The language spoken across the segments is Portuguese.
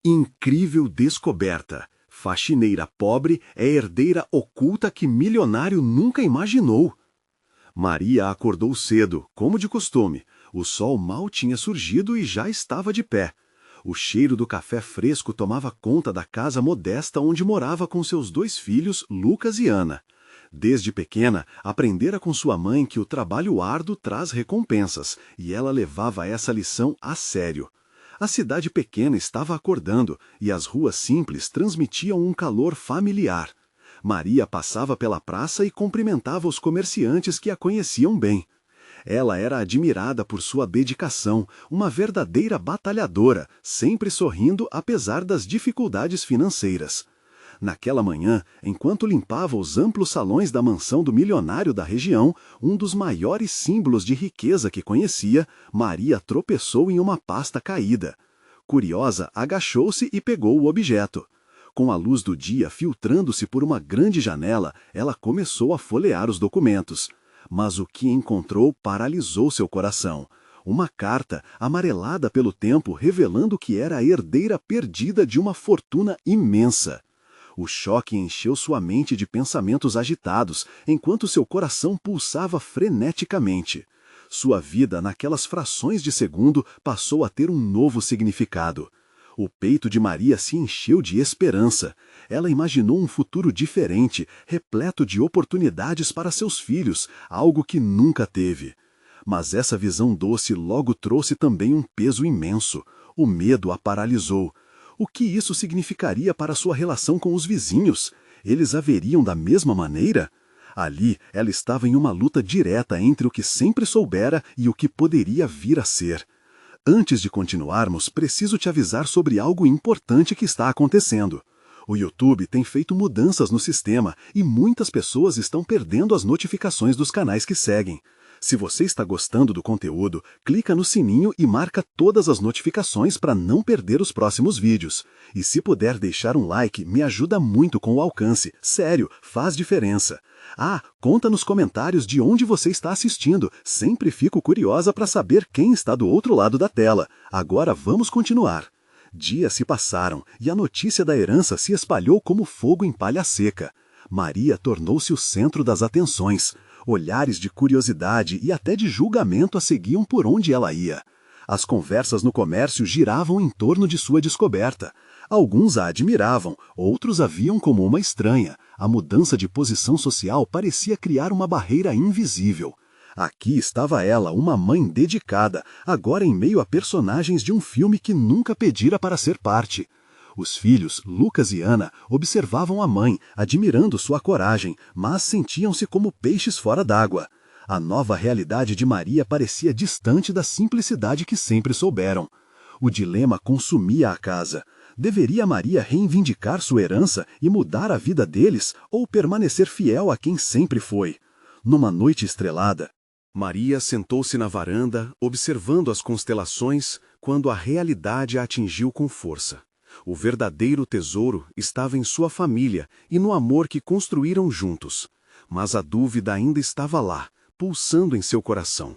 Incrível descoberta! Faxineira pobre é herdeira oculta que milionário nunca imaginou. Maria acordou cedo, como de costume. O sol mal tinha surgido e já estava de pé. O cheiro do café fresco tomava conta da casa modesta onde morava com seus 2 filhos, Lucas e Ana. Desde pequena, aprendera com sua mãe que o trabalho árduo traz recompensas, e ela levava essa lição a sério. A cidade pequena estava acordando, e as ruas simples transmitiam um calor familiar. Maria passava pela praça e cumprimentava os comerciantes que a conheciam bem. Ela era admirada por sua dedicação, uma verdadeira batalhadora, sempre sorrindo apesar das dificuldades financeiras. Naquela manhã, enquanto limpava os amplos salões da mansão do milionário da região, um dos maiores símbolos de riqueza que conhecia, Maria tropeçou em uma pasta caída. Curiosa, agachou-se e pegou o objeto. Com a luz do dia filtrando-se por uma grande janela, ela começou a folhear os documentos. Mas o que encontrou paralisou seu coração. Uma carta, amarelada pelo tempo, revelando que era a herdeira perdida de uma fortuna imensa. O choque encheu sua mente de pensamentos agitados, enquanto seu coração pulsava freneticamente. Sua vida, naquelas frações de segundo, passou a ter um novo significado. O peito de Maria se encheu de esperança. Ela imaginou um futuro diferente, repleto de oportunidades para seus filhos, algo que nunca teve. Mas essa visão doce logo trouxe também um peso imenso. O medo a paralisou. O que isso significaria para sua relação com os vizinhos? Eles a veriam da mesma maneira? Ali, ela estava em uma luta direta entre o que sempre soubera e o que poderia vir a ser. Antes de continuarmos, preciso te avisar sobre algo importante que está acontecendo. O YouTube tem feito mudanças no sistema e muitas pessoas estão perdendo as notificações dos canais que seguem. Se você está gostando do conteúdo, clica no sininho e marca todas as notificações para não perder os próximos vídeos. E se puder deixar um like, me ajuda muito com o alcance. Sério, faz diferença. Ah, conta nos comentários de onde você está assistindo. Sempre fico curiosa para saber quem está do outro lado da tela. Agora vamos continuar. Dias se passaram e a notícia da herança se espalhou como fogo em palha seca. Maria tornou-se o centro das atenções. Olhares de curiosidade e até de julgamento a seguiam por onde ela ia. As conversas no comércio giravam em torno de sua descoberta. Alguns a admiravam, outros a viam como uma estranha. A mudança de posição social parecia criar uma barreira invisível. Aqui estava ela, uma mãe dedicada, agora em meio a personagens de um filme que nunca pedira para ser parte. Os filhos, Lucas e Ana, observavam a mãe, admirando sua coragem, mas sentiam-se como peixes fora d'água. A nova realidade de Maria parecia distante da simplicidade que sempre souberam. O dilema consumia a casa. Deveria Maria reivindicar sua herança e mudar a vida deles, ou permanecer fiel a quem sempre foi? Numa noite estrelada, Maria sentou-se na varanda, observando as constelações, quando a realidade a atingiu com força. O verdadeiro tesouro estava em sua família e no amor que construíram juntos. Mas a dúvida ainda estava lá, pulsando em seu coração.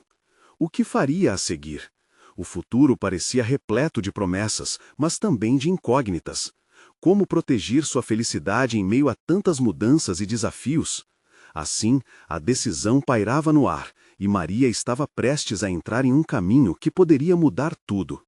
O que faria a seguir? O futuro parecia repleto de promessas, mas também de incógnitas. Como proteger sua felicidade em meio a tantas mudanças e desafios? Assim, a decisão pairava no ar, e Maria estava prestes a entrar em um caminho que poderia mudar tudo.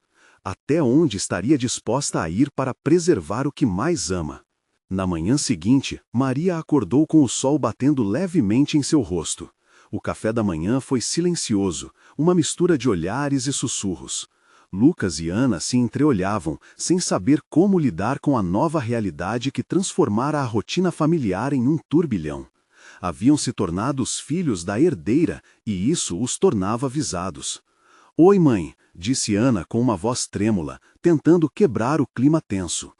Até onde estaria disposta a ir para preservar o que mais ama? Na manhã seguinte, Maria acordou com o sol batendo levemente em seu rosto. O café da manhã foi silencioso, uma mistura de olhares e sussurros. Lucas e Ana se entreolhavam, sem saber como lidar com a nova realidade que transformara a rotina familiar em um turbilhão. Haviam se tornado os filhos da herdeira, e isso os tornava avisados. "Oi, mãe", disse Ana com uma voz trêmula, tentando quebrar o clima tenso.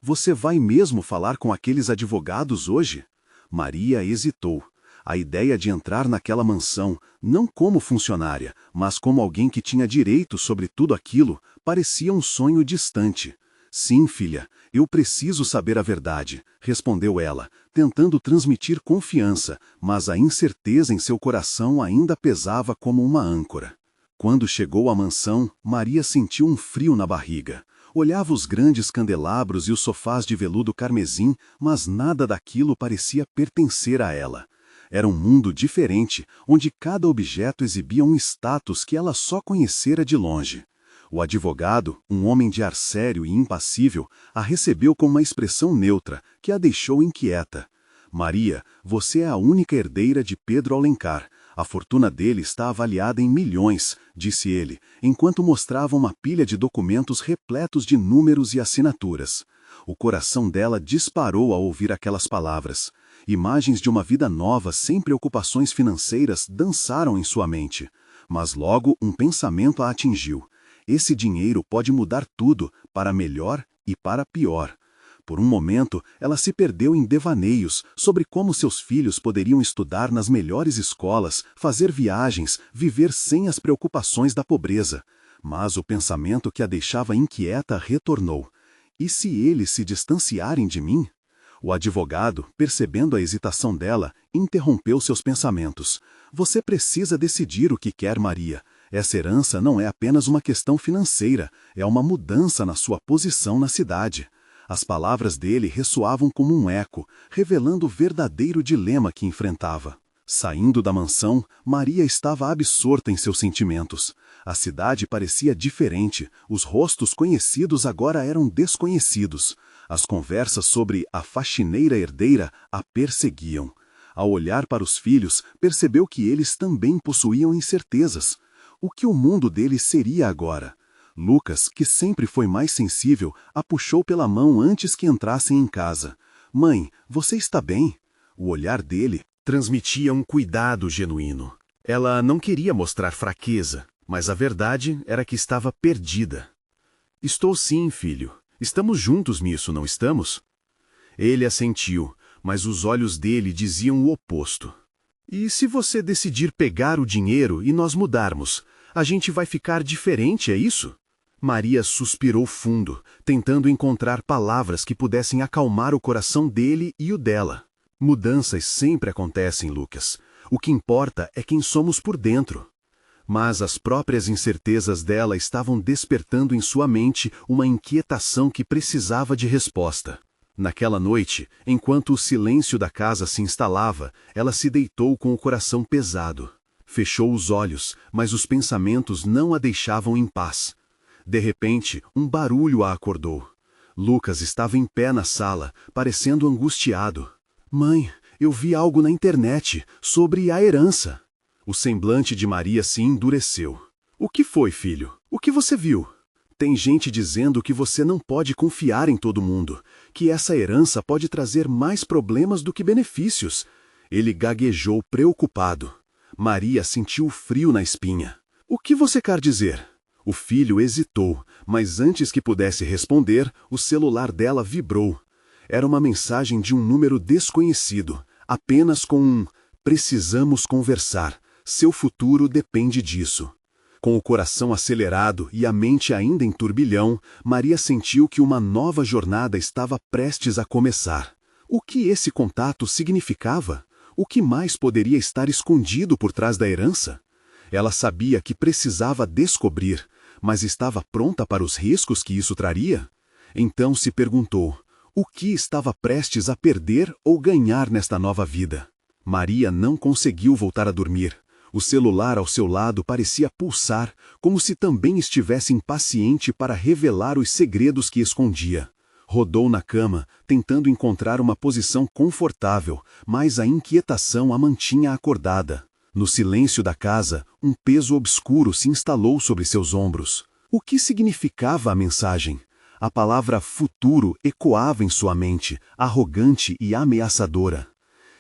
"Você vai mesmo falar com aqueles advogados hoje?" Maria hesitou. A ideia de entrar naquela mansão, não como funcionária, mas como alguém que tinha direito sobre tudo aquilo, parecia um sonho distante. "Sim, filha, eu preciso saber a verdade", respondeu ela, tentando transmitir confiança, mas a incerteza em seu coração ainda pesava como uma âncora. Quando chegou à mansão, Maria sentiu um frio na barriga. Olhava os grandes candelabros e os sofás de veludo carmesim, mas nada daquilo parecia pertencer a ela. Era um mundo diferente, onde cada objeto exibia um status que ela só conhecera de longe. O advogado, um homem de ar sério e impassível, a recebeu com uma expressão neutra, que a deixou inquieta. Maria, você é a única herdeira de Pedro Alencar. A fortuna dele está avaliada em milhões, disse ele, enquanto mostrava uma pilha de documentos repletos de números e assinaturas. O coração dela disparou ao ouvir aquelas palavras. Imagens de uma vida nova sem preocupações financeiras dançaram em sua mente. Mas logo um pensamento a atingiu. Esse dinheiro pode mudar tudo, para melhor e para pior. Por um momento, ela se perdeu em devaneios sobre como seus filhos poderiam estudar nas melhores escolas, fazer viagens, viver sem as preocupações da pobreza. Mas o pensamento que a deixava inquieta retornou. E se eles se distanciarem de mim? O advogado, percebendo a hesitação dela, interrompeu seus pensamentos. Você precisa decidir o que quer, Maria. Essa herança não é apenas uma questão financeira, é uma mudança na sua posição na cidade. As palavras dele ressoavam como um eco, revelando o verdadeiro dilema que enfrentava. Saindo da mansão, Maria estava absorta em seus sentimentos. A cidade parecia diferente, os rostos conhecidos agora eram desconhecidos. As conversas sobre a faxineira herdeira a perseguiam. Ao olhar para os filhos, percebeu que eles também possuíam incertezas. O que o mundo deles seria agora? Lucas, que sempre foi mais sensível, a puxou pela mão antes que entrassem em casa. Mãe, você está bem? O olhar dele transmitia um cuidado genuíno. Ela não queria mostrar fraqueza, mas a verdade era que estava perdida. Estou sim, filho. Estamos juntos nisso, não estamos? Ele assentiu, mas os olhos dele diziam o oposto. E se você decidir pegar o dinheiro e nós mudarmos, a gente vai ficar diferente, é isso? Maria suspirou fundo, tentando encontrar palavras que pudessem acalmar o coração dele e o dela. Mudanças sempre acontecem, Lucas. O que importa é quem somos por dentro. Mas as próprias incertezas dela estavam despertando em sua mente uma inquietação que precisava de resposta. Naquela noite, enquanto o silêncio da casa se instalava, ela se deitou com o coração pesado. Fechou os olhos, mas os pensamentos não a deixavam em paz. De repente, um barulho a acordou. Lucas estava em pé na sala, parecendo angustiado. Mãe, eu vi algo na internet sobre a herança. O semblante de Maria se endureceu. O que foi, filho? O que você viu? Tem gente dizendo que você não pode confiar em todo mundo, que essa herança pode trazer mais problemas do que benefícios. Ele gaguejou preocupado. Maria sentiu frio na espinha. O que você quer dizer? O filho hesitou, mas antes que pudesse responder, o celular dela vibrou. Era uma mensagem de um número desconhecido, apenas com um "precisamos conversar, seu futuro depende disso". Com o coração acelerado e a mente ainda em turbilhão, Maria sentiu que uma nova jornada estava prestes a começar. O que esse contato significava? O que mais poderia estar escondido por trás da herança? Ela sabia que precisava descobrir, mas estava pronta para os riscos que isso traria? Então se perguntou, o que estava prestes a perder ou ganhar nesta nova vida? Maria não conseguiu voltar a dormir. O celular ao seu lado parecia pulsar, como se também estivesse impaciente para revelar os segredos que escondia. Rodou na cama, tentando encontrar uma posição confortável, mas a inquietação a mantinha acordada. No silêncio da casa, um peso obscuro se instalou sobre seus ombros. O que significava a mensagem? A palavra futuro ecoava em sua mente, arrogante e ameaçadora.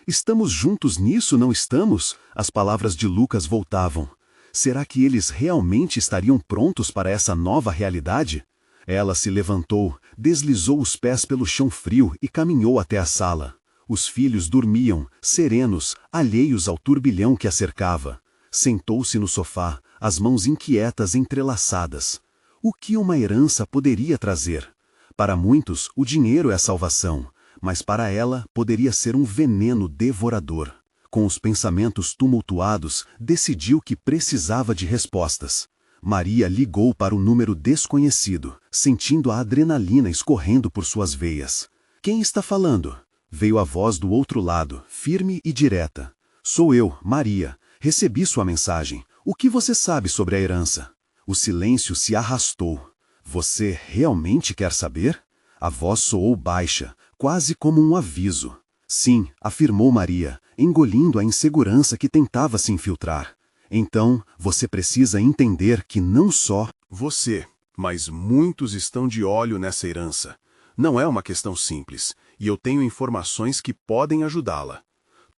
Estamos juntos nisso, não estamos? As palavras de Lucas voltavam. Será que eles realmente estariam prontos para essa nova realidade? Ela se levantou, deslizou os pés pelo chão frio e caminhou até a sala. Os filhos dormiam, serenos, alheios ao turbilhão que a cercava. Sentou-se no sofá, as mãos inquietas entrelaçadas. O que uma herança poderia trazer? Para muitos, o dinheiro é a salvação, mas para ela poderia ser um veneno devorador. Com os pensamentos tumultuados, decidiu que precisava de respostas. Maria ligou para o número desconhecido, sentindo a adrenalina escorrendo por suas veias. Quem está falando? Veio a voz do outro lado, firme e direta. Sou eu, Maria. Recebi sua mensagem. O que você sabe sobre a herança? O silêncio se arrastou. Você realmente quer saber? A voz soou baixa, quase como um aviso. Sim, afirmou Maria, engolindo a insegurança que tentava se infiltrar. Então, você precisa entender que não só você, mas muitos estão de olho nessa herança. Não é uma questão simples, e eu tenho informações que podem ajudá-la.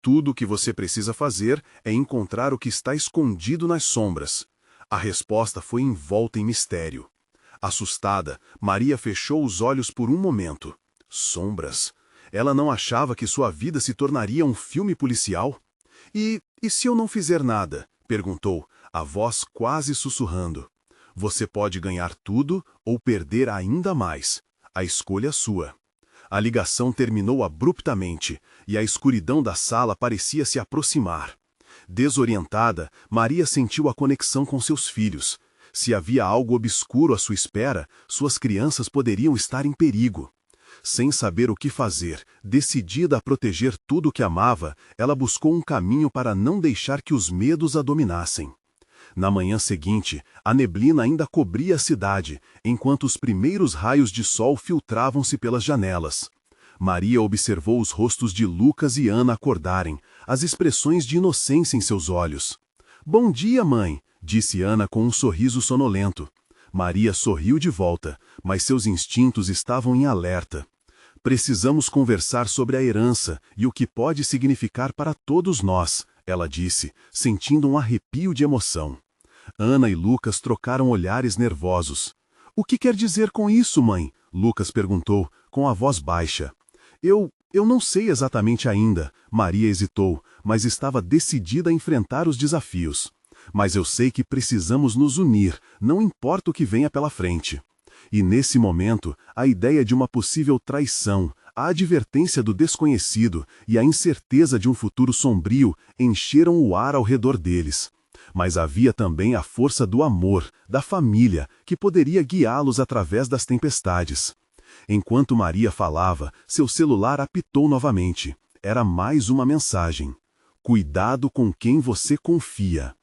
Tudo o que você precisa fazer é encontrar o que está escondido nas sombras. A resposta foi envolta em mistério. Assustada, Maria fechou os olhos por um momento. Sombras? Ela não achava que sua vida se tornaria um filme policial? E se eu não fizer nada? Perguntou, a voz quase sussurrando. Você pode ganhar tudo ou perder ainda mais. A escolha é sua. A ligação terminou abruptamente, e a escuridão da sala parecia se aproximar. Desorientada, Maria sentiu a conexão com seus filhos. Se havia algo obscuro à sua espera, suas crianças poderiam estar em perigo. Sem saber o que fazer, decidida a proteger tudo o que amava, ela buscou um caminho para não deixar que os medos a dominassem. Na manhã seguinte, a neblina ainda cobria a cidade, enquanto os primeiros raios de sol filtravam-se pelas janelas. Maria observou os rostos de Lucas e Ana acordarem, as expressões de inocência em seus olhos. Bom dia, mãe, disse Ana com um sorriso sonolento. Maria sorriu de volta, mas seus instintos estavam em alerta. Precisamos conversar sobre a herança e o que pode significar para todos nós, ela disse, sentindo um arrepio de emoção. Ana e Lucas trocaram olhares nervosos. O que quer dizer com isso, mãe? Lucas perguntou, com a voz baixa. Eu não sei exatamente ainda, Maria hesitou, mas estava decidida a enfrentar os desafios. Mas eu sei que precisamos nos unir, não importa o que venha pela frente. E nesse momento, a ideia de uma possível traição, a advertência do desconhecido e a incerteza de um futuro sombrio encheram o ar ao redor deles. Mas havia também a força do amor, da família, que poderia guiá-los através das tempestades. Enquanto Maria falava, seu celular apitou novamente. Era mais uma mensagem. Cuidado com quem você confia.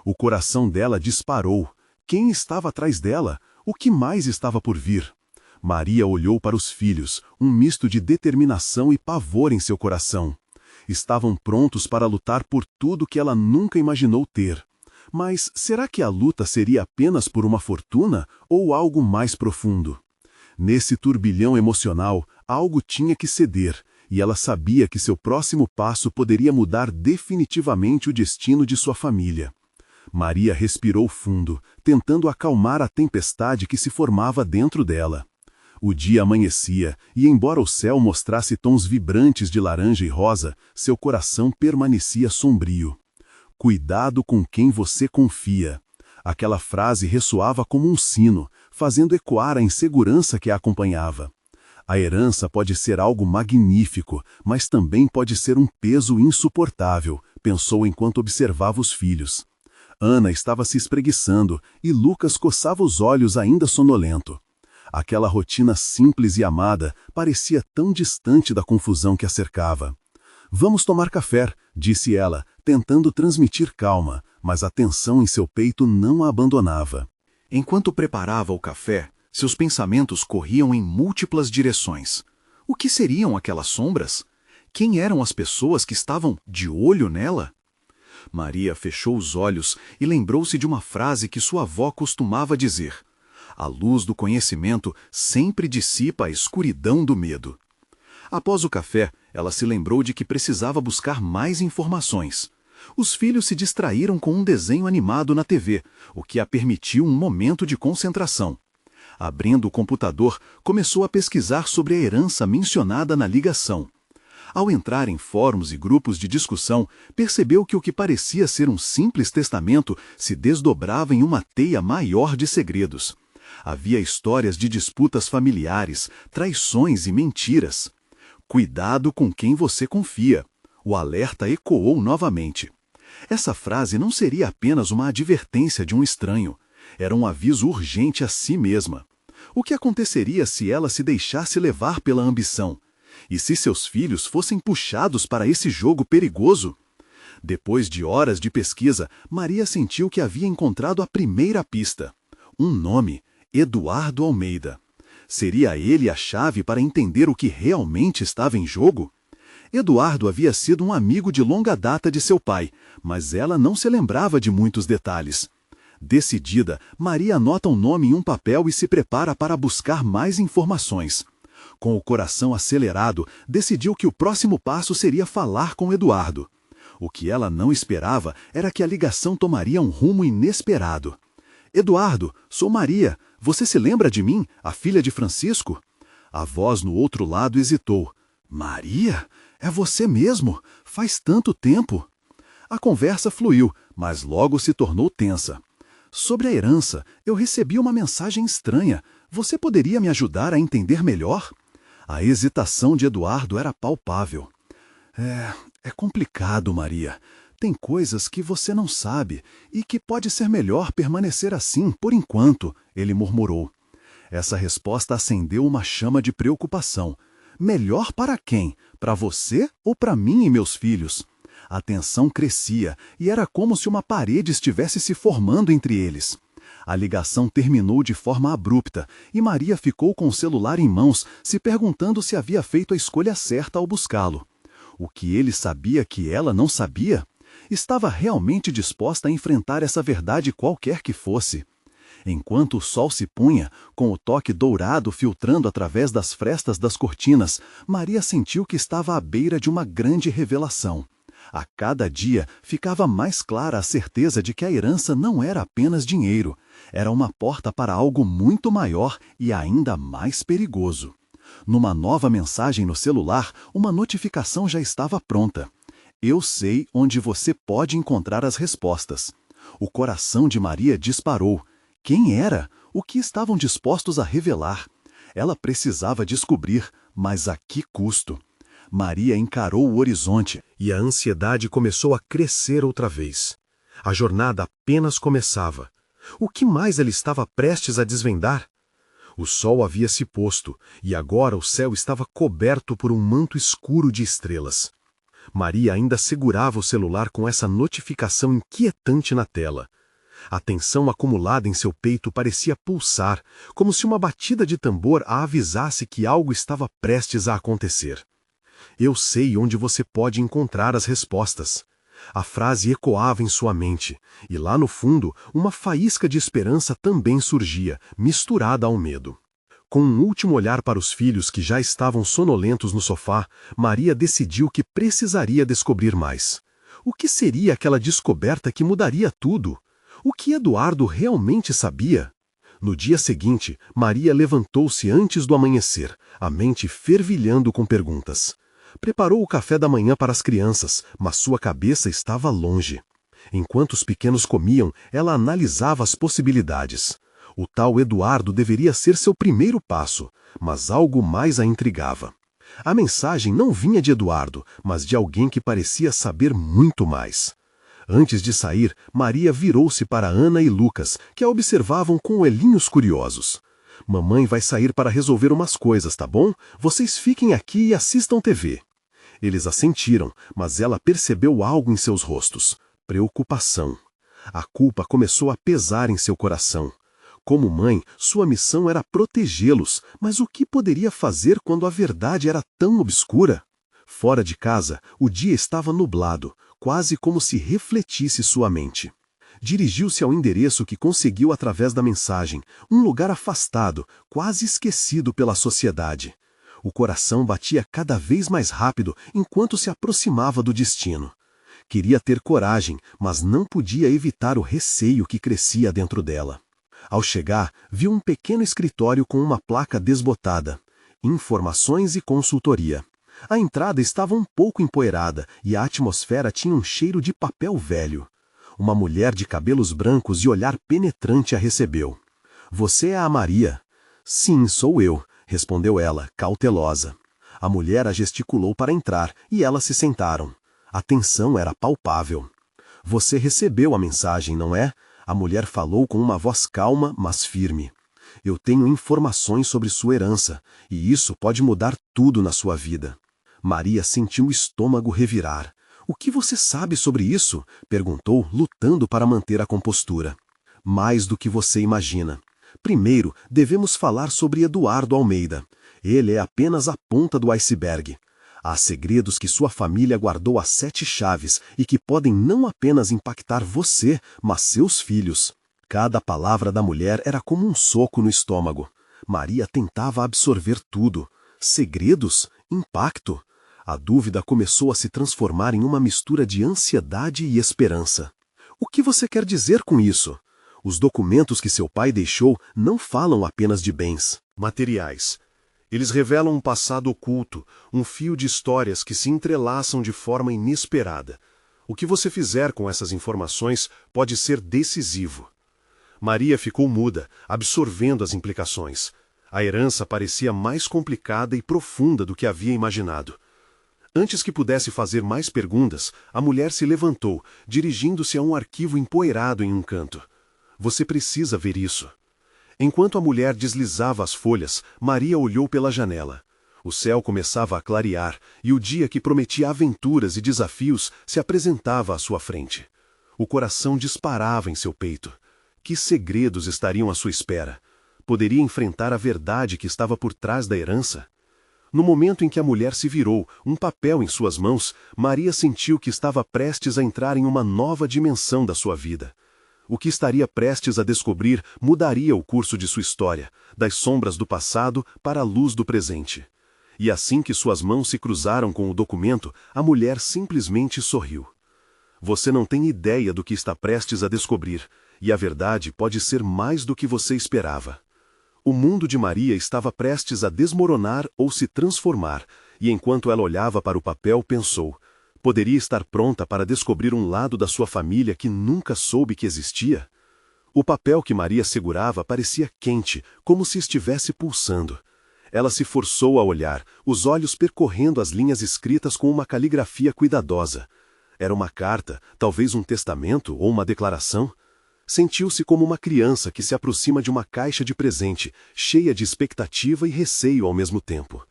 O coração dela disparou. Quem estava atrás dela? O que mais estava por vir? Maria olhou para os filhos, um misto de determinação e pavor em seu coração. Estavam prontos para lutar por tudo que ela nunca imaginou ter. Mas será que a luta seria apenas por uma fortuna ou algo mais profundo? Nesse turbilhão emocional, algo tinha que ceder, e ela sabia que seu próximo passo poderia mudar definitivamente o destino de sua família. Maria respirou fundo, tentando acalmar a tempestade que se formava dentro dela. O dia amanhecia, e embora o céu mostrasse tons vibrantes de laranja e rosa, seu coração permanecia sombrio. Cuidado com quem você confia. Aquela frase ressoava como um sino, fazendo ecoar a insegurança que a acompanhava. A herança pode ser algo magnífico, mas também pode ser um peso insuportável, pensou enquanto observava os filhos. Ana estava se espreguiçando e Lucas coçava os olhos ainda sonolento. Aquela rotina simples e amada parecia tão distante da confusão que a cercava. Vamos tomar café, disse ela, tentando transmitir calma, mas a tensão em seu peito não a abandonava. Enquanto preparava o café, seus pensamentos corriam em múltiplas direções. O que seriam aquelas sombras? Quem eram as pessoas que estavam de olho nela? Maria fechou os olhos e lembrou-se de uma frase que sua avó costumava dizer: a luz do conhecimento sempre dissipa a escuridão do medo. Após o café, ela se lembrou de que precisava buscar mais informações. Os filhos se distraíram com um desenho animado na TV, o que a permitiu um momento de concentração. Abrindo o computador, começou a pesquisar sobre a herança mencionada na ligação. Ao entrar em fóruns e grupos de discussão, percebeu que o que parecia ser um simples testamento se desdobrava em uma teia maior de segredos. Havia histórias de disputas familiares, traições e mentiras. Cuidado com quem você confia. O alerta ecoou novamente. Essa frase não seria apenas uma advertência de um estranho. Era um aviso urgente a si mesma. O que aconteceria se ela se deixasse levar pela ambição? E se seus filhos fossem puxados para esse jogo perigoso? Depois de horas de pesquisa, Maria sentiu que havia encontrado a primeira pista. Um nome: Eduardo Almeida. Seria ele a chave para entender o que realmente estava em jogo? Eduardo havia sido um amigo de longa data de seu pai, mas ela não se lembrava de muitos detalhes. Decidida, Maria anota o nome em um papel e se prepara para buscar mais informações. Com o coração acelerado, decidiu que o próximo passo seria falar com Eduardo. O que ela não esperava era que a ligação tomaria um rumo inesperado. Eduardo, sou Maria. Você se lembra de mim, a filha de Francisco? A voz no outro lado hesitou. Maria? É você mesmo? Faz tanto tempo. A conversa fluiu, mas logo se tornou tensa. Sobre a herança, eu recebi uma mensagem estranha. Você poderia me ajudar a entender melhor? A hesitação de Eduardo era palpável. É complicado, Maria. Tem coisas que você não sabe e que pode ser melhor permanecer assim por enquanto, ele murmurou. Essa resposta acendeu uma chama de preocupação. Melhor para quem? Para você ou para mim e meus filhos? A tensão crescia e era como se uma parede estivesse se formando entre eles. A ligação terminou de forma abrupta e Maria ficou com o celular em mãos, se perguntando se havia feito a escolha certa ao buscá-lo. O que ele sabia que ela não sabia? Estava realmente disposta a enfrentar essa verdade qualquer que fosse. Enquanto o sol se punha, com o toque dourado filtrando através das frestas das cortinas, Maria sentiu que estava à beira de uma grande revelação. A cada dia ficava mais clara a certeza de que a herança não era apenas dinheiro, era uma porta para algo muito maior e ainda mais perigoso. Numa nova mensagem no celular, uma notificação já estava pronta. Eu sei onde você pode encontrar as respostas. O coração de Maria disparou. Quem era? O que estavam dispostos a revelar? Ela precisava descobrir, mas a que custo? Maria encarou o horizonte e a ansiedade começou a crescer outra vez. A jornada apenas começava. O que mais ela estava prestes a desvendar? O sol havia se posto e agora o céu estava coberto por um manto escuro de estrelas. Maria ainda segurava o celular com essa notificação inquietante na tela. A tensão acumulada em seu peito parecia pulsar, como se uma batida de tambor a avisasse que algo estava prestes a acontecer. Eu sei onde você pode encontrar as respostas. A frase ecoava em sua mente, e lá no fundo, uma faísca de esperança também surgia, misturada ao medo. Com um último olhar para os filhos que já estavam sonolentos no sofá, Maria decidiu que precisaria descobrir mais. O que seria aquela descoberta que mudaria tudo? O que Eduardo realmente sabia? No dia seguinte, Maria levantou-se antes do amanhecer, a mente fervilhando com perguntas. Preparou o café da manhã para as crianças, mas sua cabeça estava longe. Enquanto os pequenos comiam, ela analisava as possibilidades. O tal Eduardo deveria ser seu primeiro passo, mas algo mais a intrigava. A mensagem não vinha de Eduardo, mas de alguém que parecia saber muito mais. Antes de sair, Maria virou-se para Ana e Lucas, que a observavam com olhinhos curiosos. Mamãe vai sair para resolver umas coisas, tá bom? Vocês fiquem aqui e assistam TV. Eles assentiram, mas ela percebeu algo em seus rostos. Preocupação. A culpa começou a pesar em seu coração. Como mãe, sua missão era protegê-los, mas o que poderia fazer quando a verdade era tão obscura? Fora de casa, o dia estava nublado, quase como se refletisse sua mente. Dirigiu-se ao endereço que conseguiu através da mensagem, um lugar afastado, quase esquecido pela sociedade. O coração batia cada vez mais rápido enquanto se aproximava do destino. Queria ter coragem, mas não podia evitar o receio que crescia dentro dela. Ao chegar, viu um pequeno escritório com uma placa desbotada. Informações e consultoria. A entrada estava um pouco empoeirada e a atmosfera tinha um cheiro de papel velho. Uma mulher de cabelos brancos e olhar penetrante a recebeu. Você é a Maria? Sim, sou eu, respondeu ela, cautelosa. A mulher a gesticulou para entrar e elas se sentaram. A tensão era palpável. Você recebeu a mensagem, não é? A mulher falou com uma voz calma, mas firme. Eu tenho informações sobre sua herança, e isso pode mudar tudo na sua vida. Maria sentiu o estômago revirar. O que você sabe sobre isso? Perguntou, lutando para manter a compostura. Mais do que você imagina. Primeiro, devemos falar sobre Eduardo Almeida. Ele é apenas a ponta do iceberg. Há segredos que sua família guardou a 7 chaves e que podem não apenas impactar você, mas seus filhos. Cada palavra da mulher era como um soco no estômago. Maria tentava absorver tudo. Segredos? Impacto? A dúvida começou a se transformar em uma mistura de ansiedade e esperança. O que você quer dizer com isso? Os documentos que seu pai deixou não falam apenas de bens materiais. Eles revelam um passado oculto, um fio de histórias que se entrelaçam de forma inesperada. O que você fizer com essas informações pode ser decisivo. Maria ficou muda, absorvendo as implicações. A herança parecia mais complicada e profunda do que havia imaginado. Antes que pudesse fazer mais perguntas, a mulher se levantou, dirigindo-se a um arquivo empoeirado em um canto. Você precisa ver isso. Enquanto a mulher deslizava as folhas, Maria olhou pela janela. O céu começava a clarear e o dia que prometia aventuras e desafios se apresentava à sua frente. O coração disparava em seu peito. Que segredos estariam à sua espera? Poderia enfrentar a verdade que estava por trás da herança? No momento em que a mulher se virou, um papel em suas mãos, Maria sentiu que estava prestes a entrar em uma nova dimensão da sua vida. O que estaria prestes a descobrir mudaria o curso de sua história, das sombras do passado para a luz do presente. E assim que suas mãos se cruzaram com o documento, a mulher simplesmente sorriu. Você não tem ideia do que está prestes a descobrir, e a verdade pode ser mais do que você esperava. O mundo de Maria estava prestes a desmoronar ou se transformar, e enquanto ela olhava para o papel, pensou: poderia estar pronta para descobrir um lado da sua família que nunca soube que existia? O papel que Maria segurava parecia quente, como se estivesse pulsando. Ela se forçou a olhar, os olhos percorrendo as linhas escritas com uma caligrafia cuidadosa. Era uma carta, talvez um testamento ou uma declaração? Sentiu-se como uma criança que se aproxima de uma caixa de presente, cheia de expectativa e receio ao mesmo tempo.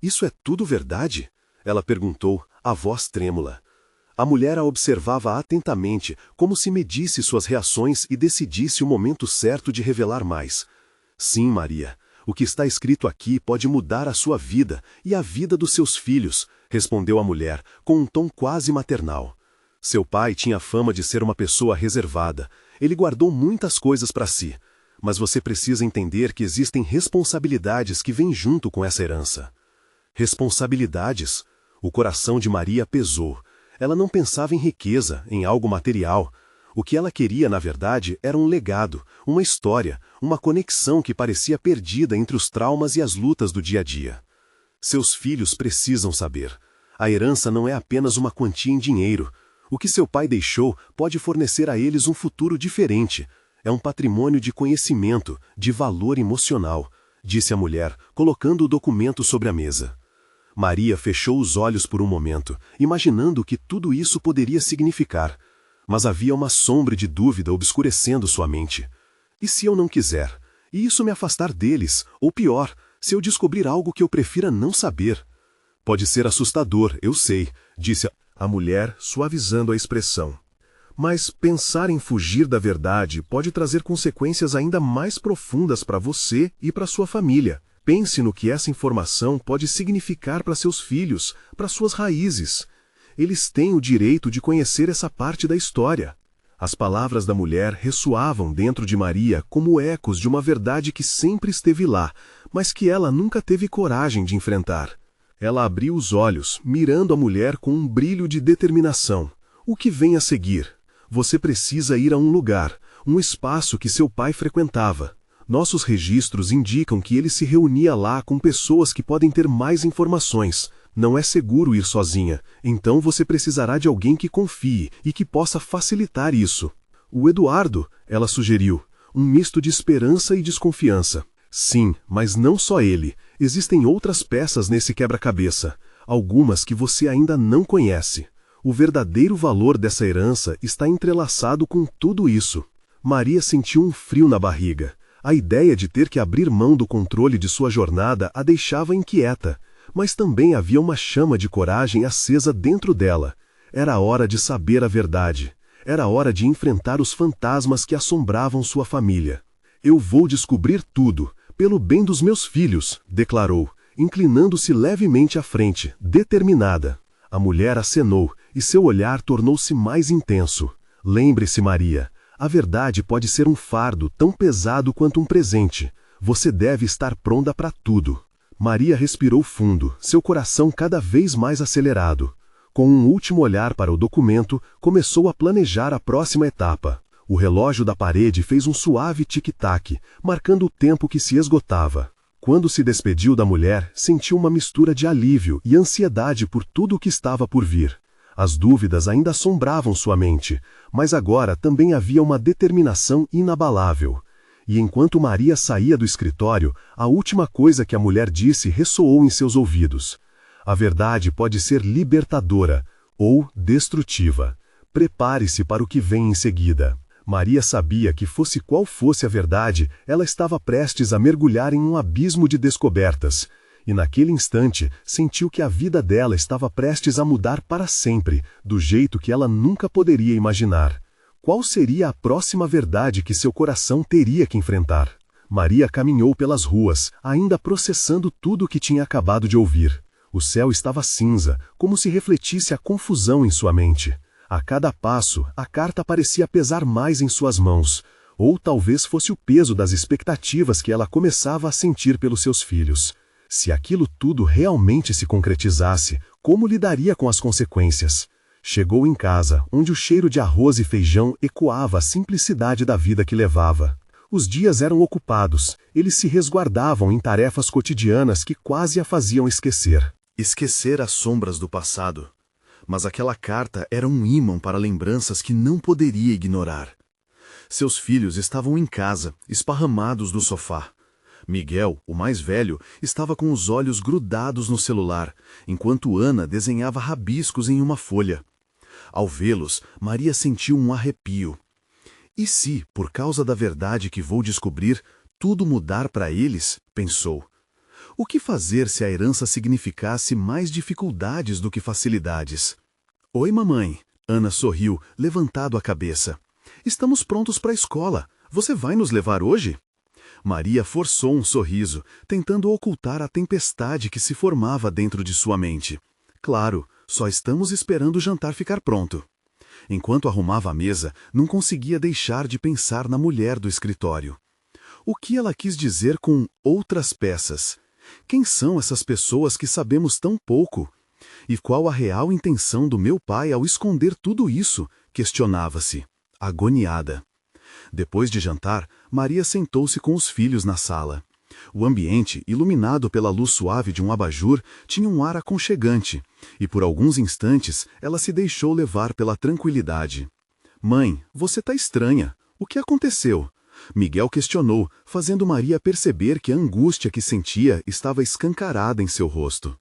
Isso é tudo verdade? Ela perguntou, a voz trêmula. A mulher a observava atentamente, como se medisse suas reações e decidisse o momento certo de revelar mais. Sim, Maria, o que está escrito aqui pode mudar a sua vida e a vida dos seus filhos, respondeu a mulher, com um tom quase maternal. Seu pai tinha fama de ser uma pessoa reservada. Ele guardou muitas coisas para si. Mas você precisa entender que existem responsabilidades que vêm junto com essa herança. Responsabilidades? O coração de Maria pesou. Ela não pensava em riqueza, em algo material. O que ela queria, na verdade, era um legado, uma história, uma conexão que parecia perdida entre os traumas e as lutas do dia a dia. Seus filhos precisam saber. A herança não é apenas uma quantia em dinheiro. O que seu pai deixou pode fornecer a eles um futuro diferente. É um patrimônio de conhecimento, de valor emocional, disse a mulher, colocando o documento sobre a mesa. Maria fechou os olhos por um momento, imaginando o que tudo isso poderia significar. Mas havia uma sombra de dúvida obscurecendo sua mente. E se eu não quiser? E isso me afastar deles? Ou pior, se eu descobrir algo que eu prefira não saber? Pode ser assustador, eu sei, disse a mulher, suavizando a expressão. Mas pensar em fugir da verdade pode trazer consequências ainda mais profundas para você e para sua família. Pense no que essa informação pode significar para seus filhos, para suas raízes. Eles têm o direito de conhecer essa parte da história. As palavras da mulher ressoavam dentro de Maria como ecos de uma verdade que sempre esteve lá, mas que ela nunca teve coragem de enfrentar. Ela abriu os olhos, mirando a mulher com um brilho de determinação. O que vem a seguir? Você precisa ir a um lugar, um espaço que seu pai frequentava. Nossos registros indicam que ele se reunia lá com pessoas que podem ter mais informações. Não é seguro ir sozinha, então você precisará de alguém que confie e que possa facilitar isso. O Eduardo, ela sugeriu, um misto de esperança e desconfiança. Sim, mas não só ele. Existem outras peças nesse quebra-cabeça, algumas que você ainda não conhece. O verdadeiro valor dessa herança está entrelaçado com tudo isso. Maria sentiu um frio na barriga. A ideia de ter que abrir mão do controle de sua jornada a deixava inquieta, mas também havia uma chama de coragem acesa dentro dela. Era hora de saber a verdade. Era hora de enfrentar os fantasmas que assombravam sua família. Eu vou descobrir tudo, pelo bem dos meus filhos, declarou, inclinando-se levemente à frente, determinada. A mulher acenou, e seu olhar tornou-se mais intenso. Lembre-se, Maria, a verdade pode ser um fardo tão pesado quanto um presente. Você deve estar pronta para tudo. Maria respirou fundo, seu coração cada vez mais acelerado. Com um último olhar para o documento, começou a planejar a próxima etapa. O relógio da parede fez um suave tic-tac, marcando o tempo que se esgotava. Quando se despediu da mulher, sentiu uma mistura de alívio e ansiedade por tudo o que estava por vir. As dúvidas ainda assombravam sua mente, mas agora também havia uma determinação inabalável. E enquanto Maria saía do escritório, a última coisa que a mulher disse ressoou em seus ouvidos. A verdade pode ser libertadora ou destrutiva. Prepare-se para o que vem em seguida. Maria sabia que fosse qual fosse a verdade, ela estava prestes a mergulhar em um abismo de descobertas. E naquele instante, sentiu que a vida dela estava prestes a mudar para sempre, do jeito que ela nunca poderia imaginar. Qual seria a próxima verdade que seu coração teria que enfrentar? Maria caminhou pelas ruas, ainda processando tudo o que tinha acabado de ouvir. O céu estava cinza, como se refletisse a confusão em sua mente. A cada passo, a carta parecia pesar mais em suas mãos, ou talvez fosse o peso das expectativas que ela começava a sentir pelos seus filhos. Se aquilo tudo realmente se concretizasse, como lidaria com as consequências? Chegou em casa, onde o cheiro de arroz e feijão ecoava a simplicidade da vida que levava. Os dias eram ocupados, eles se resguardavam em tarefas cotidianas que quase a faziam esquecer. Esquecer as sombras do passado. Mas aquela carta era um ímã para lembranças que não poderia ignorar. Seus filhos estavam em casa, esparramados no sofá. Miguel, o mais velho, estava com os olhos grudados no celular, enquanto Ana desenhava rabiscos em uma folha. Ao vê-los, Maria sentiu um arrepio. E se, por causa da verdade que vou descobrir, tudo mudar para eles? Pensou. O que fazer se a herança significasse mais dificuldades do que facilidades? Oi, mamãe. Ana sorriu, levantando a cabeça. Estamos prontos para a escola. Você vai nos levar hoje? Maria forçou um sorriso, tentando ocultar a tempestade que se formava dentro de sua mente. Claro, só estamos esperando o jantar ficar pronto. Enquanto arrumava a mesa, não conseguia deixar de pensar na mulher do escritório. O que ela quis dizer com outras peças? Quem são essas pessoas que sabemos tão pouco? E qual a real intenção do meu pai ao esconder tudo isso? Questionava-se, agoniada. Depois de jantar, Maria sentou-se com os filhos na sala. O ambiente, iluminado pela luz suave de um abajur, tinha um ar aconchegante, e por alguns instantes ela se deixou levar pela tranquilidade. Mãe, você tá estranha. O que aconteceu? Miguel questionou, fazendo Maria perceber que a angústia que sentia estava escancarada em seu rosto.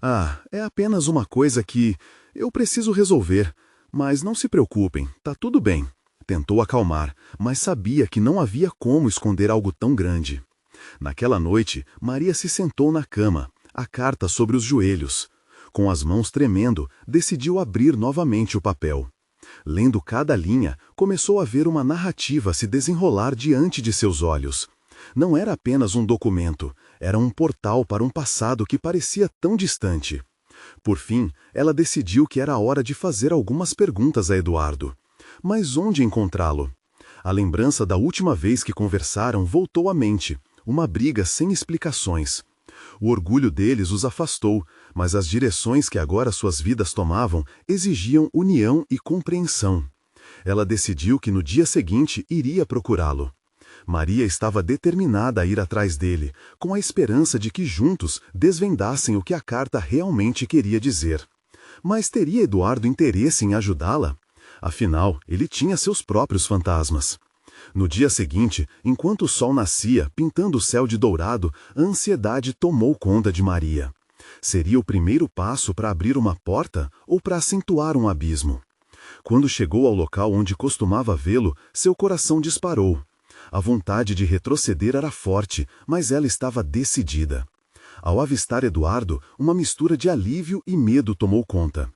Ah, é apenas uma coisa que eu preciso resolver, mas não se preocupem, tá tudo bem. Tentou acalmar, mas sabia que não havia como esconder algo tão grande. Naquela noite, Maria se sentou na cama, a carta sobre os joelhos. Com as mãos tremendo, decidiu abrir novamente o papel. Lendo cada linha, começou a ver uma narrativa se desenrolar diante de seus olhos. Não era apenas um documento, era um portal para um passado que parecia tão distante. Por fim, ela decidiu que era hora de fazer algumas perguntas a Eduardo. Mas onde encontrá-lo? A lembrança da última vez que conversaram voltou à mente, uma briga sem explicações. O orgulho deles os afastou, mas as direções que agora suas vidas tomavam exigiam união e compreensão. Ela decidiu que no dia seguinte iria procurá-lo. Maria estava determinada a ir atrás dele, com a esperança de que juntos desvendassem o que a carta realmente queria dizer. Mas teria Eduardo interesse em ajudá-la? Afinal, ele tinha seus próprios fantasmas. No dia seguinte, enquanto o sol nascia, pintando o céu de dourado, a ansiedade tomou conta de Maria. Seria o primeiro passo para abrir uma porta ou para acentuar um abismo? Quando chegou ao local onde costumava vê-lo, seu coração disparou. A vontade de retroceder era forte, mas ela estava decidida. Ao avistar Eduardo, uma mistura de alívio e medo tomou conta.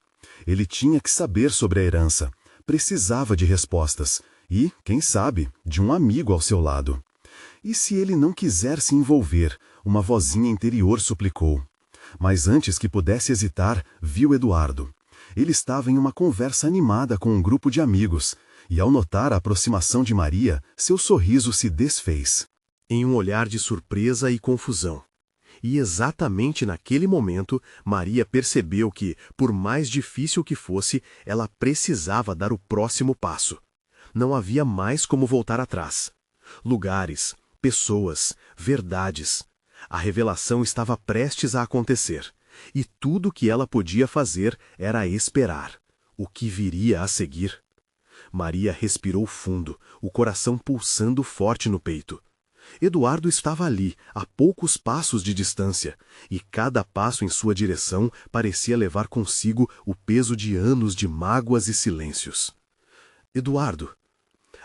Ele tinha que saber sobre a herança. Precisava de respostas. E, quem sabe, de um amigo ao seu lado. E se ele não quiser se envolver? Uma vozinha interior suplicou. Mas antes que pudesse hesitar, viu Eduardo. Ele estava em uma conversa animada com um grupo de amigos, e ao notar a aproximação de Maria, seu sorriso se desfez. Em um olhar de surpresa e confusão. E exatamente naquele momento, Maria percebeu que, por mais difícil que fosse, ela precisava dar o próximo passo. Não havia mais como voltar atrás. Lugares, pessoas, verdades. A revelação estava prestes a acontecer, e tudo o que ela podia fazer era esperar. O que viria a seguir? Maria respirou fundo, o coração pulsando forte no peito. Eduardo estava ali, a poucos passos de distância, e cada passo em sua direção parecia levar consigo o peso de anos de mágoas e silêncios. Eduardo!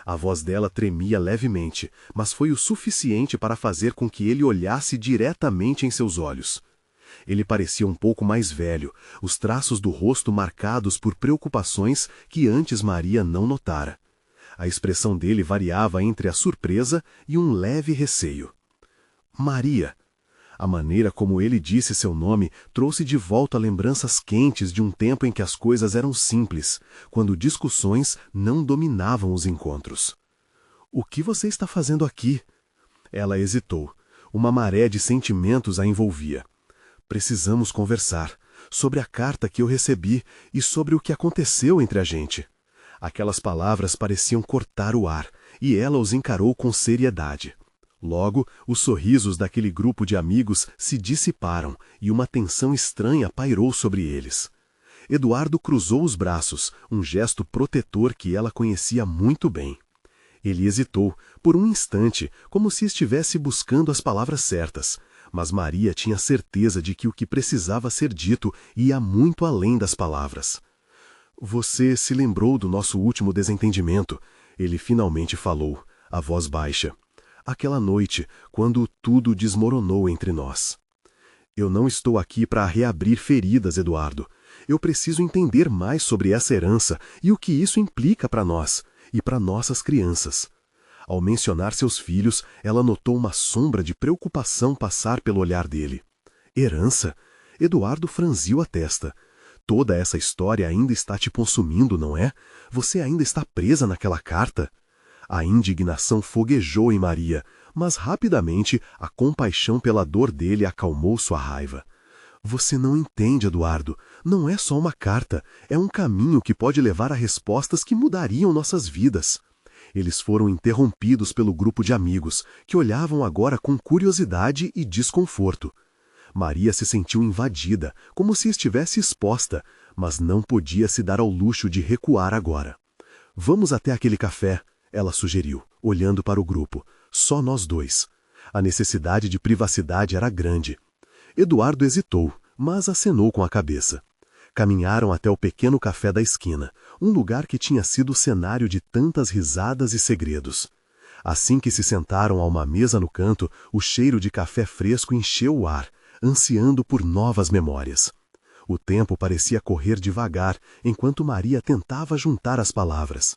A voz dela tremia levemente, mas foi o suficiente para fazer com que ele olhasse diretamente em seus olhos. Ele parecia um pouco mais velho, os traços do rosto marcados por preocupações que antes Maria não notara. A expressão dele variava entre a surpresa e um leve receio. Maria! A maneira como ele disse seu nome trouxe de volta lembranças quentes de um tempo em que as coisas eram simples, quando discussões não dominavam os encontros. O que você está fazendo aqui? Ela hesitou. Uma maré de sentimentos a envolvia. Precisamos conversar sobre a carta que eu recebi e sobre o que aconteceu entre a gente. Aquelas palavras pareciam cortar o ar, e ela os encarou com seriedade. Logo, os sorrisos daquele grupo de amigos se dissiparam e uma tensão estranha pairou sobre eles. Eduardo cruzou os braços, um gesto protetor que ela conhecia muito bem. Ele hesitou, por um instante, como se estivesse buscando as palavras certas, mas Maria tinha certeza de que o que precisava ser dito ia muito além das palavras. Você se lembrou do nosso último desentendimento, ele finalmente falou, a voz baixa. Aquela noite, quando tudo desmoronou entre nós. Eu não estou aqui para reabrir feridas, Eduardo. Eu preciso entender mais sobre essa herança e o que isso implica para nós e para nossas crianças. Ao mencionar seus filhos, ela notou uma sombra de preocupação passar pelo olhar dele. Herança? Eduardo franziu a testa. Toda essa história ainda está te consumindo, não é? Você ainda está presa naquela carta? A indignação foguejou em Maria, mas rapidamente a compaixão pela dor dele acalmou sua raiva. Você não entende, Eduardo. Não é só uma carta, é um caminho que pode levar a respostas que mudariam nossas vidas. Eles foram interrompidos pelo grupo de amigos, que olhavam agora com curiosidade e desconforto. Maria se sentiu invadida, como se estivesse exposta, mas não podia se dar ao luxo de recuar agora. Vamos até aquele café, ela sugeriu, olhando para o grupo. Só nós dois. A necessidade de privacidade era grande. Eduardo hesitou, mas acenou com a cabeça. Caminharam até o pequeno café da esquina, um lugar que tinha sido cenário de tantas risadas e segredos. Assim que se sentaram a uma mesa no canto, o cheiro de café fresco encheu o ar, ansiando por novas memórias. O tempo parecia correr devagar, enquanto Maria tentava juntar as palavras.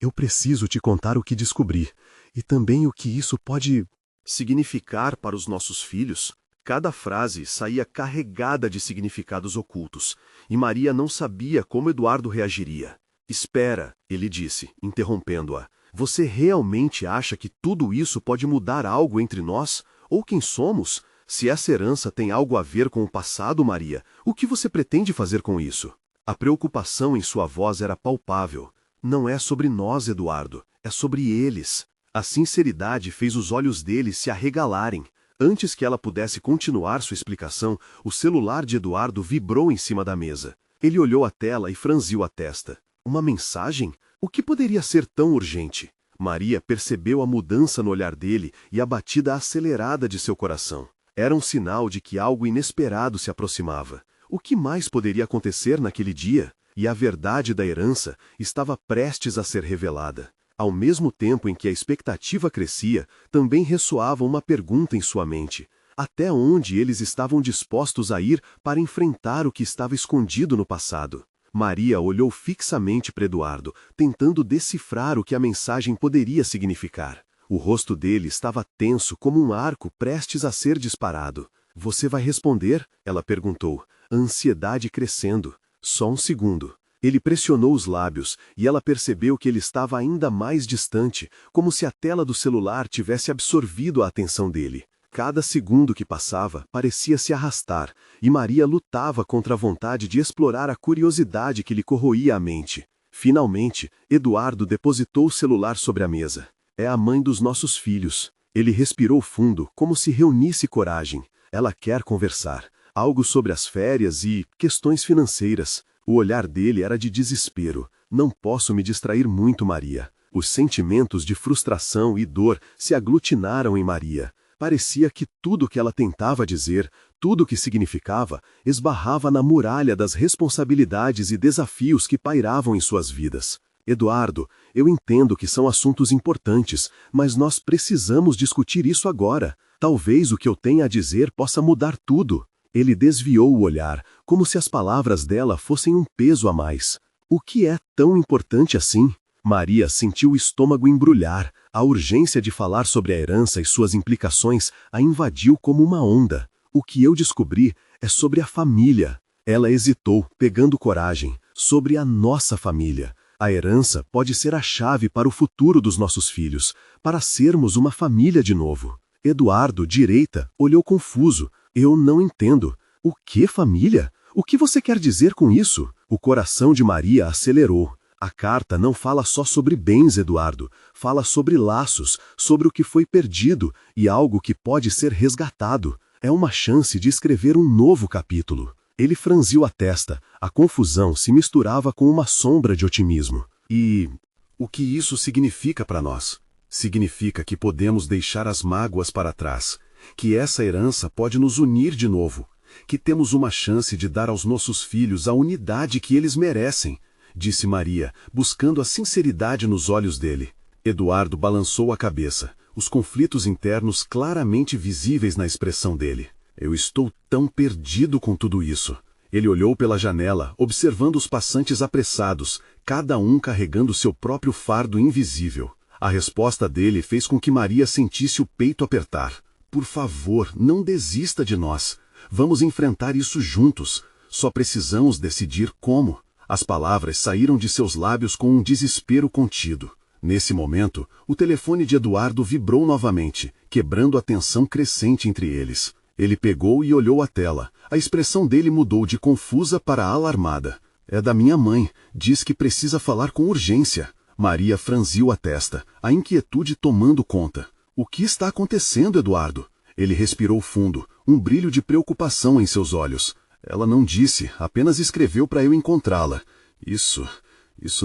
Eu preciso te contar o que descobri, e também o que isso pode significar para os nossos filhos. Cada frase saía carregada de significados ocultos, e Maria não sabia como Eduardo reagiria. Espera, ele disse, interrompendo-a. Você realmente acha que tudo isso pode mudar algo entre nós? Ou quem somos? Se essa herança tem algo a ver com o passado, Maria, o que você pretende fazer com isso? A preocupação em sua voz era palpável. Não é sobre nós, Eduardo, é sobre eles. A sinceridade fez os olhos dele se arregalarem. Antes que ela pudesse continuar sua explicação, o celular de Eduardo vibrou em cima da mesa. Ele olhou a tela e franziu a testa. Uma mensagem? O que poderia ser tão urgente? Maria percebeu a mudança no olhar dele e a batida acelerada de seu coração. Era um sinal de que algo inesperado se aproximava. O que mais poderia acontecer naquele dia? e a verdade da herança estava prestes a ser revelada. Ao mesmo tempo em que a expectativa crescia, também ressoava uma pergunta em sua mente: até onde eles estavam dispostos a ir para enfrentar o que estava escondido no passado? Maria olhou fixamente para Eduardo, tentando decifrar o que a mensagem poderia significar. O rosto dele estava tenso como um arco prestes a ser disparado. Você vai responder? Ela perguntou, a ansiedade crescendo. Só um segundo. Ele pressionou os lábios e ela percebeu que ele estava ainda mais distante, como se a tela do celular tivesse absorvido a atenção dele. Cada segundo que passava parecia se arrastar, e Maria lutava contra a vontade de explorar a curiosidade que lhe corroía a mente. Finalmente, Eduardo depositou o celular sobre a mesa. É a mãe dos nossos filhos. Ele respirou fundo, como se reunisse coragem. Ela quer conversar. Algo sobre as férias e questões financeiras. O olhar dele era de desespero. Não posso me distrair muito, Maria. Os sentimentos de frustração e dor se aglutinaram em Maria. Parecia que tudo o que ela tentava dizer, tudo o que significava, esbarrava na muralha das responsabilidades e desafios que pairavam em suas vidas. Eduardo, eu entendo que são assuntos importantes, mas nós precisamos discutir isso agora. Talvez o que eu tenha a dizer possa mudar tudo. Ele desviou o olhar, como se as palavras dela fossem um peso a mais. O que é tão importante assim? Maria sentiu o estômago embrulhar. A urgência de falar sobre a herança e suas implicações a invadiu como uma onda. O que eu descobri é sobre a família. Ela hesitou, pegando coragem. Sobre a nossa família. A herança pode ser a chave para o futuro dos nossos filhos, para sermos uma família de novo. Eduardo, direita, olhou confuso. Eu não entendo. O que família? O que você quer dizer com isso? O coração de Maria acelerou. A carta não fala só sobre bens, Eduardo. Fala sobre laços, sobre o que foi perdido e algo que pode ser resgatado. É uma chance de escrever um novo capítulo. Ele franziu a testa. A confusão se misturava com uma sombra de otimismo. E o que isso significa para nós? Significa que podemos deixar as mágoas para trás, que essa herança pode nos unir de novo, que temos uma chance de dar aos nossos filhos a unidade que eles merecem, disse Maria, buscando a sinceridade nos olhos dele. Eduardo balançou a cabeça, os conflitos internos claramente visíveis na expressão dele. Eu estou tão perdido com tudo isso. Ele olhou pela janela, observando os passantes apressados, cada um carregando seu próprio fardo invisível. A resposta dele fez com que Maria sentisse o peito apertar. Por favor, não desista de nós. Vamos enfrentar isso juntos. Só precisamos decidir como. As palavras saíram de seus lábios com um desespero contido. Nesse momento, o telefone de Eduardo vibrou novamente, quebrando a tensão crescente entre eles. Ele pegou e olhou a tela. A expressão dele mudou de confusa para alarmada. É da minha mãe. Diz que precisa falar com urgência. Maria franziu a testa, a inquietude tomando conta. O que está acontecendo, Eduardo? Ele respirou fundo, um brilho de preocupação em seus olhos. Ela não disse, apenas escreveu para eu encontrá-la. Isso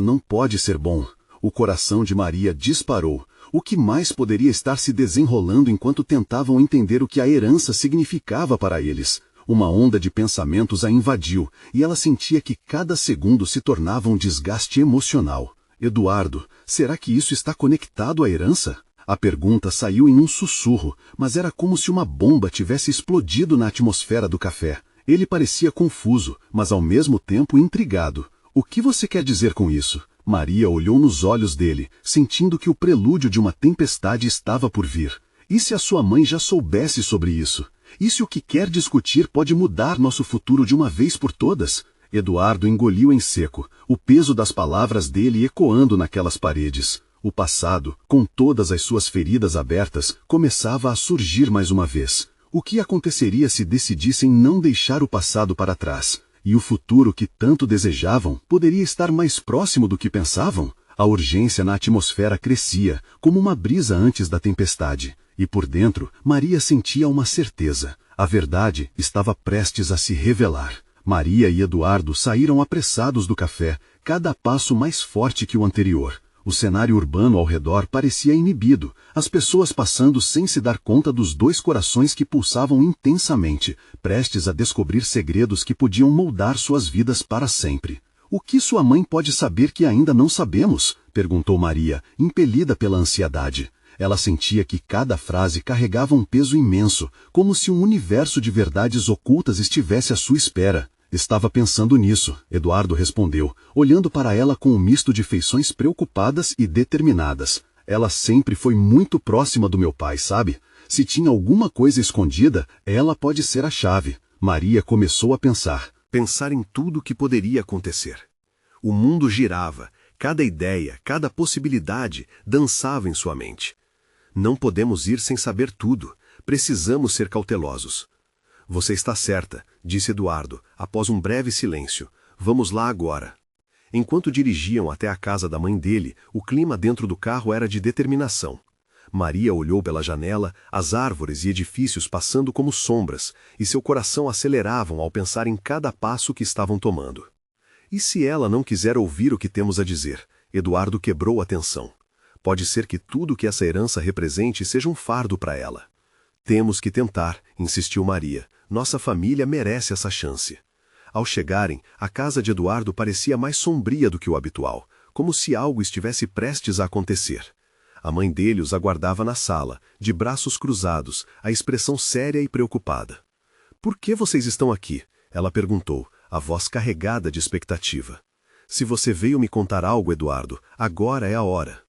não pode ser bom. O coração de Maria disparou. O que mais poderia estar se desenrolando enquanto tentavam entender o que a herança significava para eles? Uma onda de pensamentos a invadiu, e ela sentia que cada segundo se tornava um desgaste emocional. Eduardo, será que isso está conectado à herança? A pergunta saiu em um sussurro, mas era como se uma bomba tivesse explodido na atmosfera do café. Ele parecia confuso, mas ao mesmo tempo intrigado. O que você quer dizer com isso? Maria olhou nos olhos dele, sentindo que o prelúdio de uma tempestade estava por vir. E se a sua mãe já soubesse sobre isso? E se o que quer discutir pode mudar nosso futuro de uma vez por todas? Eduardo engoliu em seco, o peso das palavras dele ecoando naquelas paredes. O passado, com todas as suas feridas abertas, começava a surgir mais uma vez. O que aconteceria se decidissem não deixar o passado para trás? E o futuro que tanto desejavam poderia estar mais próximo do que pensavam? A urgência na atmosfera crescia, como uma brisa antes da tempestade. E por dentro, Maria sentia uma certeza. A verdade estava prestes a se revelar. Maria e Eduardo saíram apressados do café, cada passo mais forte que o anterior. O cenário urbano ao redor parecia inibido, as pessoas passando sem se dar conta dos dois corações que pulsavam intensamente, prestes a descobrir segredos que podiam moldar suas vidas para sempre. O que sua mãe pode saber que ainda não sabemos? Perguntou Maria, impelida pela ansiedade. Ela sentia que cada frase carregava um peso imenso, como se um universo de verdades ocultas estivesse à sua espera. Estava pensando nisso, Eduardo respondeu, olhando para ela com um misto de feições preocupadas e determinadas. Ela sempre foi muito próxima do meu pai, sabe? Se tinha alguma coisa escondida, ela pode ser a chave. Maria começou a pensar. Pensar em tudo o que poderia acontecer. O mundo girava, cada ideia, cada possibilidade dançava em sua mente. Não podemos ir sem saber tudo, precisamos ser cautelosos. Você está certa, disse Eduardo, após um breve silêncio. Vamos lá agora. Enquanto dirigiam até a casa da mãe dele, o clima dentro do carro era de determinação. Maria olhou pela janela, as árvores e edifícios passando como sombras, e seu coração acelerava ao pensar em cada passo que estavam tomando. E se ela não quiser ouvir o que temos a dizer? Eduardo quebrou a tensão. Pode ser que tudo que essa herança represente seja um fardo para ela. Temos que tentar, insistiu Maria. Nossa família merece essa chance. Ao chegarem, a casa de Eduardo parecia mais sombria do que o habitual, como se algo estivesse prestes a acontecer. A mãe dele os aguardava na sala, de braços cruzados, a expressão séria e preocupada. Por que vocês estão aqui? Ela perguntou, a voz carregada de expectativa. Se você veio me contar algo, Eduardo, agora é a hora.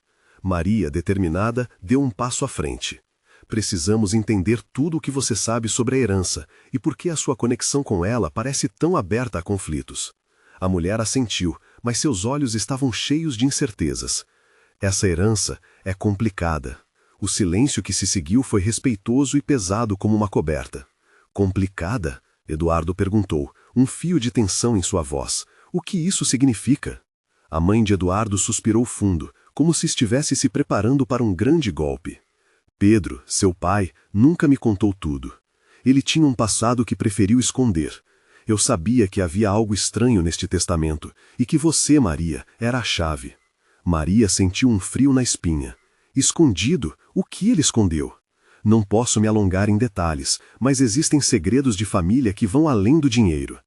Maria, determinada, deu um passo à frente. Precisamos entender tudo o que você sabe sobre a herança e por que a sua conexão com ela parece tão aberta a conflitos. A mulher assentiu, mas seus olhos estavam cheios de incertezas. Essa herança é complicada. O silêncio que se seguiu foi respeitoso e pesado como uma coberta. Complicada? Eduardo perguntou, um fio de tensão em sua voz. O que isso significa? A mãe de Eduardo suspirou fundo, como se estivesse se preparando para um grande golpe. Pedro, seu pai, nunca me contou tudo. Ele tinha um passado que preferiu esconder. Eu sabia que havia algo estranho neste testamento e que você, Maria, era a chave. Maria sentiu um frio na espinha. Escondido? O que ele escondeu? Não posso me alongar em detalhes, mas existem segredos de família que vão além do dinheiro.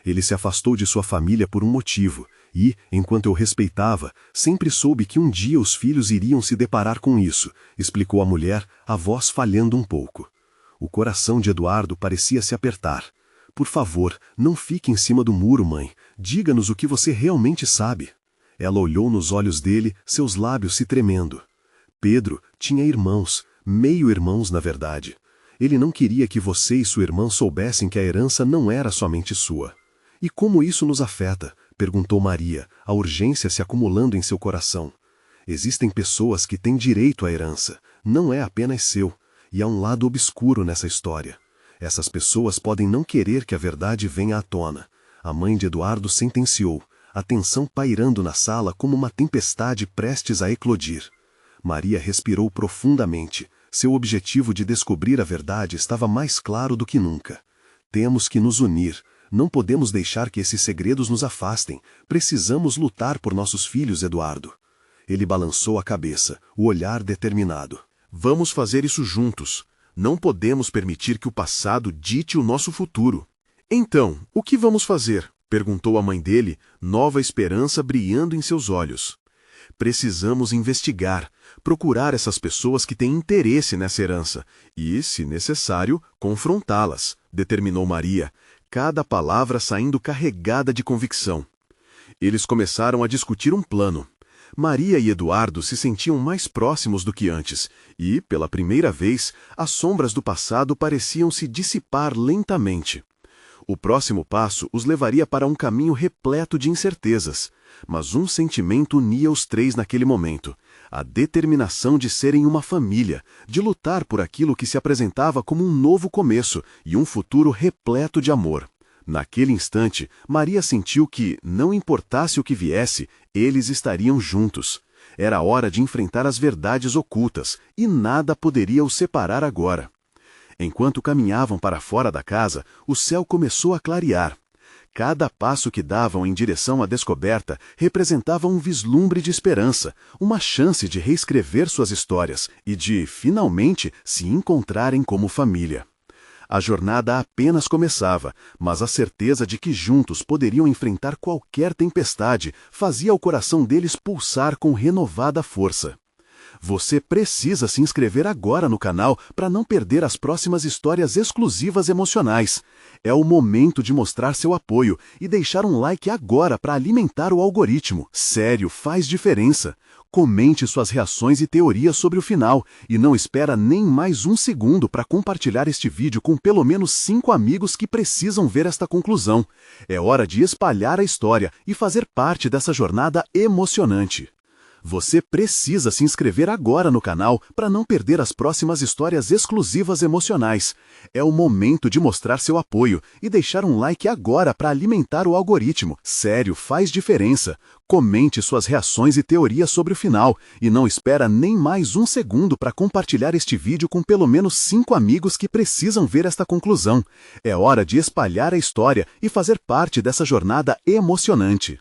Ele se afastou de sua família por um motivo, e, enquanto eu respeitava, sempre soube que um dia os filhos iriam se deparar com isso, explicou a mulher, a voz falhando um pouco. O coração de Eduardo parecia se apertar. Por favor, não fique em cima do muro, mãe. Diga-nos o que você realmente sabe. Ela olhou nos olhos dele, seus lábios se tremendo. Pedro tinha irmãos, meio-irmãos na verdade. Ele não queria que você e sua irmã soubessem que a herança não era somente sua. E como isso nos afeta? Perguntou Maria, a urgência se acumulando em seu coração. Existem pessoas que têm direito à herança, não é apenas seu, e há um lado obscuro nessa história. Essas pessoas podem não querer que a verdade venha à tona. A mãe de Eduardo sentenciou, a tensão pairando na sala como uma tempestade prestes a eclodir. Maria respirou profundamente. Seu objetivo de descobrir a verdade estava mais claro do que nunca. Temos que nos unir. Não podemos deixar que esses segredos nos afastem. Precisamos lutar por nossos filhos, Eduardo. Ele balançou a cabeça, o olhar determinado. Vamos fazer isso juntos. Não podemos permitir que o passado dite o nosso futuro. Então, o que vamos fazer? Perguntou a mãe dele, nova esperança brilhando em seus olhos. Precisamos investigar, procurar essas pessoas que têm interesse nessa herança e, se necessário, confrontá-las, determinou Maria, cada palavra saindo carregada de convicção. Eles começaram a discutir um plano. Maria e Eduardo se sentiam mais próximos do que antes, e, pela primeira vez, as sombras do passado pareciam se dissipar lentamente. O próximo passo os levaria para um caminho repleto de incertezas, mas um sentimento unia os três naquele momento, a determinação de serem uma família, de lutar por aquilo que se apresentava como um novo começo e um futuro repleto de amor. Naquele instante, Maria sentiu que, não importasse o que viesse, eles estariam juntos. Era hora de enfrentar as verdades ocultas, e nada poderia os separar agora. Enquanto caminhavam para fora da casa, o céu começou a clarear. Cada passo que davam em direção à descoberta representava um vislumbre de esperança, uma chance de reescrever suas histórias e de, finalmente, se encontrarem como família. A jornada apenas começava, mas a certeza de que juntos poderiam enfrentar qualquer tempestade fazia o coração deles pulsar com renovada força. Você precisa se inscrever agora no canal para não perder as próximas histórias exclusivas emocionais. É o momento de mostrar seu apoio e deixar um like agora para alimentar o algoritmo. Sério, faz diferença. Comente suas reações e teorias sobre o final e não espera nem mais um segundo para compartilhar este vídeo com pelo menos 5 amigos que precisam ver esta conclusão. É hora de espalhar a história e fazer parte dessa jornada emocionante. Você precisa se inscrever agora no canal para não perder as próximas histórias exclusivas emocionais. É o momento de mostrar seu apoio e deixar um like agora para alimentar o algoritmo. Sério, faz diferença. Comente suas reações e teorias sobre o final e não espera nem mais um segundo para compartilhar este vídeo com pelo menos 5 amigos que precisam ver esta conclusão. É hora de espalhar a história e fazer parte dessa jornada emocionante.